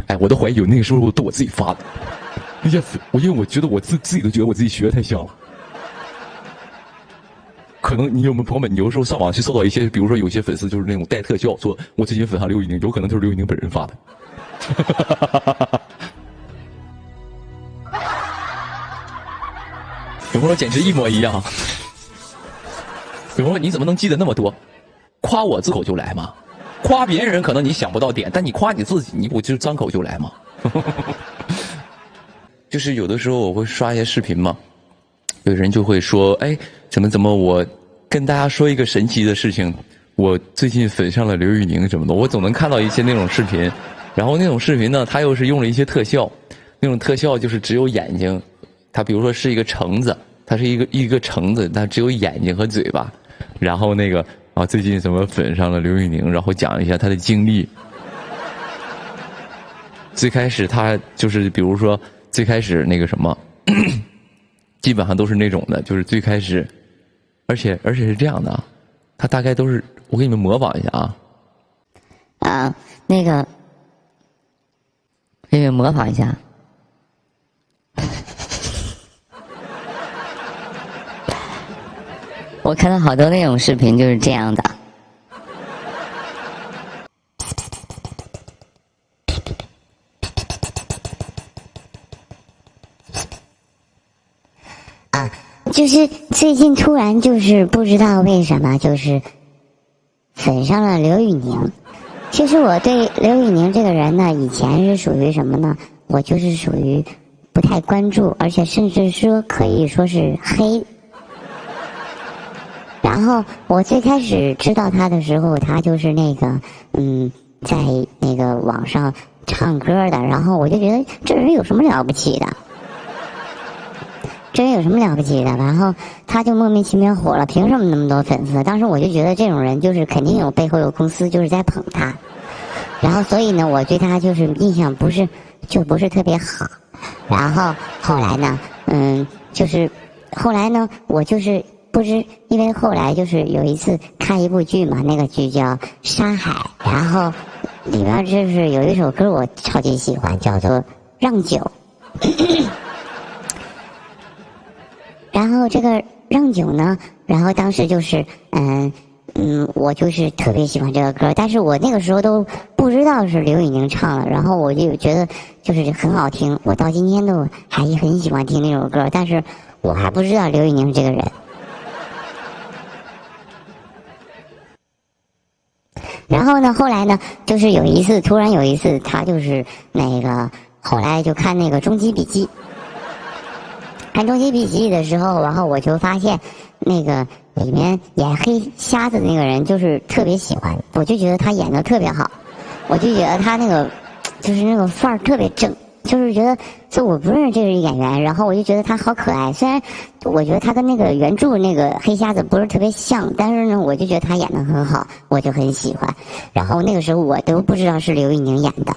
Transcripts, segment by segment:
哎，我都怀疑有那个时候都我自己发的。那些因为我觉得我自己都觉得我自己学的太像了。可能你有没有朋友们，你有时候上网去搜到一些，比如说有些粉丝就是那种带特效，说我最近粉上刘宇宁，有可能就是刘宇宁本人发的。有朋友简直一模一样。有朋友你怎么能记得那么多？夸我自口就来吗？夸别人可能你想不到点，但你夸你自己，你不就张口就来吗？就是有的时候我会刷一些视频嘛，有人就会说，哎，怎么我跟大家说一个神奇的事情，我最近粉上了刘宇宁什么的，我总能看到一些那种视频，然后那种视频呢，他又是用了一些特效，那种特效就是只有眼睛，他比如说是一个橙子，它是一个橙子，它只有眼睛和嘴巴，然后那个啊最近怎么粉上了刘宇宁，然后讲一下他的经历。最开始他就是比如说最开始那个什么，基本上都是那种的，就是最开始，而且是这样的啊，他大概都是我给你们模仿一下啊。那个，给你们模仿一下。我看到好多那种视频就是这样的。就是最近突然就是不知道为什么就是粉上了刘宇宁。其实我对刘宇宁这个人呢，以前是属于什么呢？我就是属于不太关注，而且甚至说可以说是黑。然后我最开始知道他的时候，他就是那个在那个网上唱歌的，然后我就觉得这人有什么了不起的？这人有什么了不起的？然后他就莫名其妙火了，凭什么那么多粉丝？当时我就觉得这种人就是肯定有背后有公司就是在捧他，然后所以呢，我对他就是印象不是特别好。然后后来呢，就是后来呢，我就是不知，因为后来就是有一次看一部剧嘛，那个剧叫《沙海》，然后里边就是有一首歌我超级喜欢，叫做《让九》。然后这个让九呢，然后当时就是我就是特别喜欢这个歌，但是我那个时候都不知道是刘宇宁唱了，然后我就觉得就是很好听，我到今天都还很喜欢听那首歌，但是我还不知道刘宇宁这个人。然后呢，后来呢，就是突然有一次，他就是那个后来就看那个《终极笔记》。看《终极笔记》的时候，然后我就发现，那个里面演黑瞎子那个人就是特别喜欢，我就觉得他演的特别好，我就觉得他那个就是那个范儿特别正，就是觉得就我不认识这个演员，然后我就觉得他好可爱。虽然我觉得他跟那个原著那个黑瞎子不是特别像，但是呢，我就觉得他演的很好，我就很喜欢。然后那个时候我都不知道是刘宇宁演的，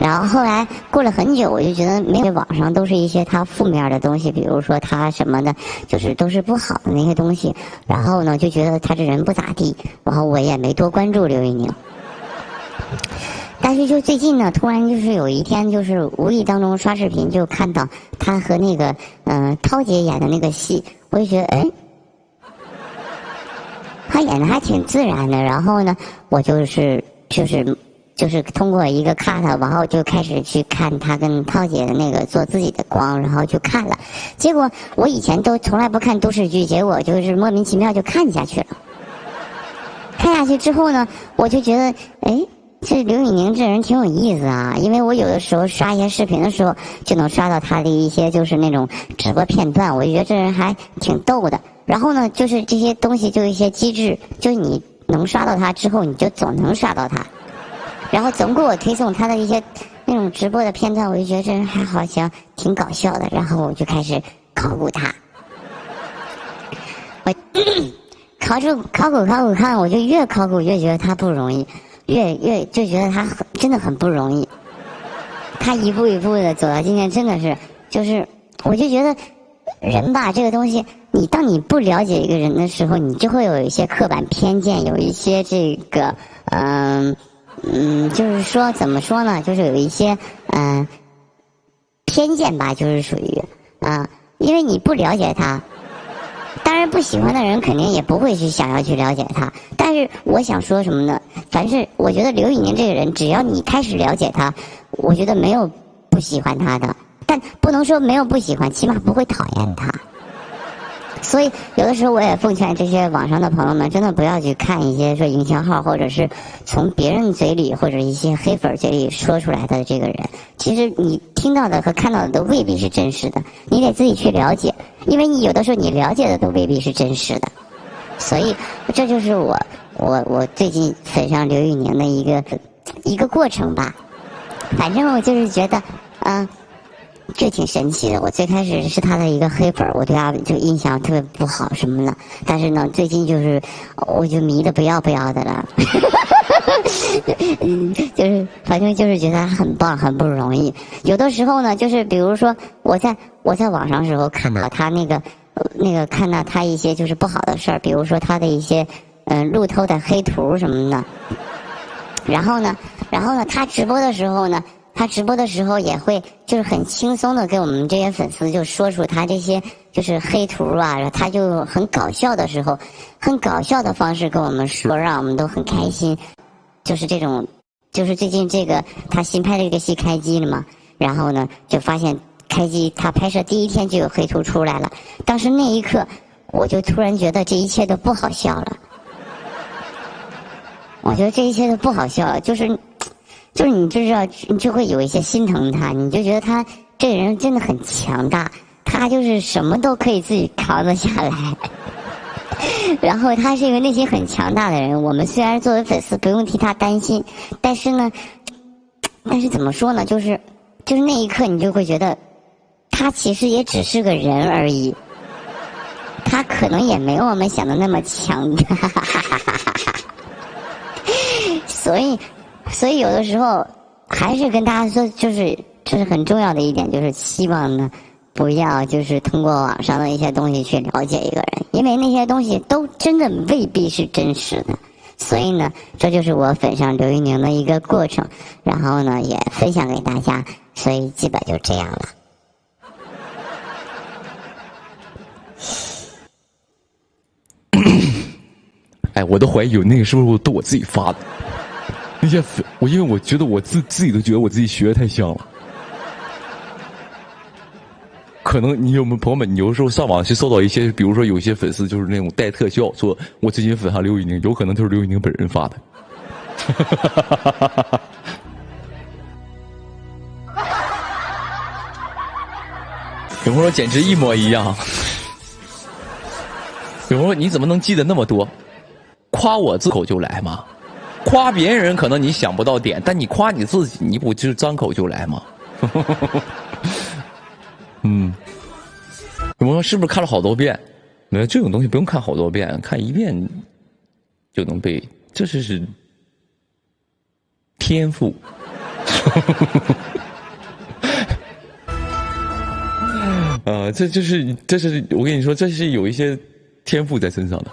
然后后来过了很久，我就觉得没有网上都是一些他负面的东西，比如说他什么的，就是都是不好的那些东西。然后呢，就觉得他这人不咋地，然后我也没多关注刘宇宁。但是就最近呢，突然就是有一天，就是无意当中刷视频就看到他和那个涛姐演的那个戏，我就觉得他演的还挺自然的。然后呢，我就是通过一个 cut， 然后就开始去看他跟涛姐的那个做自己的光，然后就看了。结果我以前都从来不看都市剧，结果就是莫名其妙就看下去了。看下去之后呢，我就觉得这刘宇宁这人挺有意思啊，因为我有的时候刷一些视频的时候，就能刷到他的一些就是那种直播片段，我就觉得这人还挺逗的。然后呢，就是这些东西就一些机制，就是你能刷到他之后，你就总能刷到他。然后总给我推送他的一些那种直播的片段，我就觉得这人还好像挺搞笑的，然后我就开始考古他。我考古看，我就越考古越觉得他不容易，越就觉得他真的很不容易。他一步一步的走到今天，真的是就是我就觉得人吧这个东西，当你不了解一个人的时候，你就会有一些刻板偏见，有一些这个就是说怎么说呢，就是有一些偏见吧，就是属于因为你不了解他。当然，不喜欢的人肯定也不会去想要去了解他。但是我想说什么呢？凡是我觉得刘宇宁这个人，只要你开始了解他，我觉得没有不喜欢他的。但不能说没有不喜欢，起码不会讨厌他。所以有的时候我也奉劝这些网上的朋友们，真的不要去看一些说营销号，或者是从别人嘴里或者一些黑粉嘴里说出来的这个人，其实你听到的和看到的都未必是真实的，你得自己去了解，因为你有的时候你了解的都未必是真实的。所以这就是我最近粉上刘宇宁的一个过程吧。反正我就是觉得这挺神奇的。我最开始是他的一个黑粉，我对他就印象特别不好什么的。但是呢，最近就是我就迷得不要的了。就是反正就是觉得他很棒，很不容易。有的时候呢，就是比如说我在网上的时候看到他那个看到他一些就是不好的事儿，比如说他的一些路透的黑图什么的。然后呢，他直播的时候也会就是很轻松的给我们这些粉丝就说出他这些就是黑图啊，然后他就很搞笑的时候，很搞笑的方式跟我们说，让我们都很开心。就是这种，就是最近这个他新拍的这个戏开机了嘛，然后呢就发现开机他拍摄第一天就有黑图出来了，当时那一刻我就突然觉得这一切都不好笑了。我觉得这一切都不好笑了，就是你就知道，你就会有一些心疼他，你就觉得他这个人真的很强大，他就是什么都可以自己扛得下来。然后他是一个内心很强大的人，我们虽然作为粉丝不用替他担心，但是怎么说呢，就是那一刻你就会觉得，他其实也只是个人而已，他可能也没有我们想的那么强大。所以有的时候还是跟大家说，就是很重要的一点，就是希望呢不要就是通过网上的一些东西去了解一个人，因为那些东西都真的未必是真实的。所以呢，这就是我粉上刘宇宁的一个过程，然后呢也分享给大家，所以基本就这样了。哎，我都怀疑有那个是不是都我自己发的。那些粉，因为我觉得我自己都觉得我自己学的太像了。可能你有没有朋友们，你有时候上网去搜到一些，比如说有一些粉丝就是那种带特效，说我最近粉上刘宇宁，有可能就是刘宇宁本人发的。有朋友说简直一模一样。有朋友说你怎么能记得那么多？夸我自口就来吗？夸别人可能你想不到点，但你夸你自己，你不就是张口就来吗？有朋友说是不是看了好多遍？没有，这种东西不用看好多遍，看一遍就能背，这是天赋。这是我跟你说，这是有一些天赋在身上的。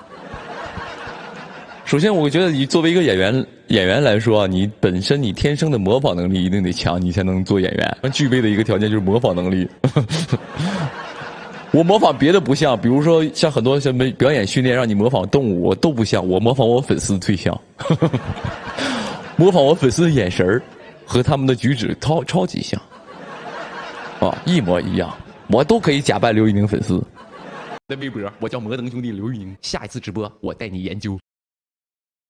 首先，我觉得你作为一个演员来说啊，你本身你天生的模仿能力一定得强，你才能做演员。具备的一个条件就是模仿能力。我模仿别的不像，比如说像很多什么表演训练让你模仿动物，我都不像，我模仿我粉丝最像。模仿我粉丝的眼神儿和他们的举止超级像，一模一样，我都可以假扮刘宇宁粉丝。在微博，我叫摩登兄弟刘宇宁，下一次直播我带你研究。